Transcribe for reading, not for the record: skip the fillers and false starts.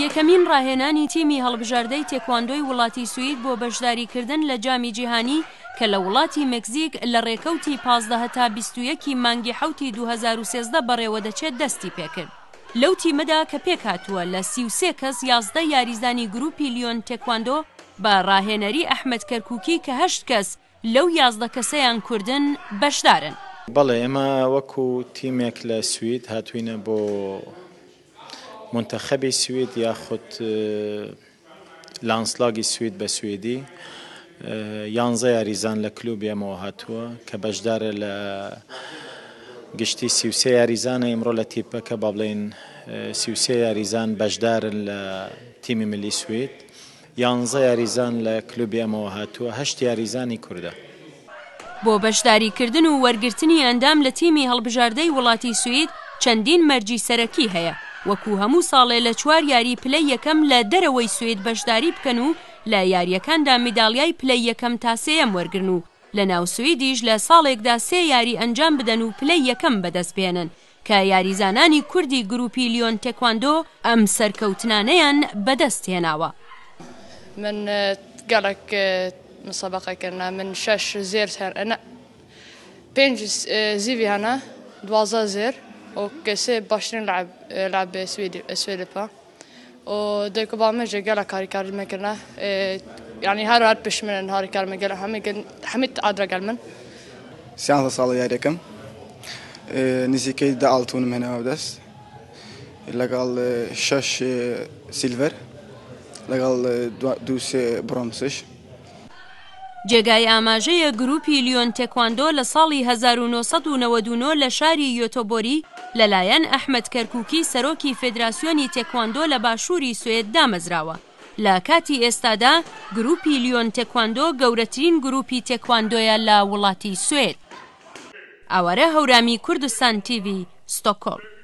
یەکەمین ڕاهێنانی تیمی هەڵبژاردەی تێکواندۆی وڵاتی سوید بۆ بەشداریکردن لە جامی جیهانی کە لە وڵاتی مێکزیک لە ڕێکەوتی 15 تا 21 مانگی حوتی 2013 بەڕێوە دەچێت دەستی پێکرد. لەو تیمەدا کە پێک هاتووە لە 33 کەس 11 یاریزانی گروپی لیۆن تێکواندۆ بە ڕاهێنەری ئەحمەد کەرکووکی کە 8 کەس لەو 11 کەسەیان کوردن بەشدارن. بەڵێ ئێمە وەکو تیمێک لە سوید هاتووینە بۆ منتەخەبی سوید یاخود لانسلاگی سوید بە سوێدی 11 یاریزان لە کلوبی ئەمەوە هاتووە کە بەشدارە لە گشتی 33 یاریزانە ئێمڕۆ لە تیپەکە با بڵێن 33 یاریزان بەشدارن لە تیمی ملی سوید 11 یاریزان لە کلوبی ئەمەوە هاتووە 8 یاریزانی کوردە. بۆ بەشداریکردن و وەرگرتنی ئەندام لە تیمی هەڵبژاردەی وڵاتی سوید چەندین مەرجی سەرەکی هەیە وەکو هەموو ساڵێ لە 4 یاری پلەی یەکەم لە دەرەوەی سوید بەشداری بکەن و لە یاریەکاندا میداڵیای پلەی یەکەم تا سێیەم وەرگرن و لە ناو سویدیش لە ساڵێکدا 3 یاری ئەنجام بدەن و پلەی یەکەم بەدەست بێنن کە یاریزانانی کوردی گروپی لیۆن تێکواندۆ ئەم سەرکەوتنانەیان بەدەست هێناوە. من گەڵک مسابقة كنا من 6 زير أنا 5 زيفي هنا 12 زير وكسي باشترين لعب سويدي با وديكو بعمل جالا كاري ما كنا يعني هاد بش من هاري كار ما جالا حميد عادرا قلمن سيانة صالة ياريكم نزيكي دا ألتون من هنا بدس لقال 6 سيلفر لقال 2 برونزش. جێگای ئاماژەیە گروپی لیۆن تێکواندۆ لە ساڵی 1999 لە شاری یۆتۆبۆری لەلایەن ئەحمەد کەرکووکی سەرۆکی فێدراسیۆنی تێکواندۆ لە باشووری سوێد دامەزراوە. لە کاتی ئێستادا گروپی لیۆن تێکواندۆ گەورەترین گروپی تێکواندۆیە لە وڵاتی سوێد. ئاوارە هەورامی کوردستان تیڤی ستۆکۆڵم.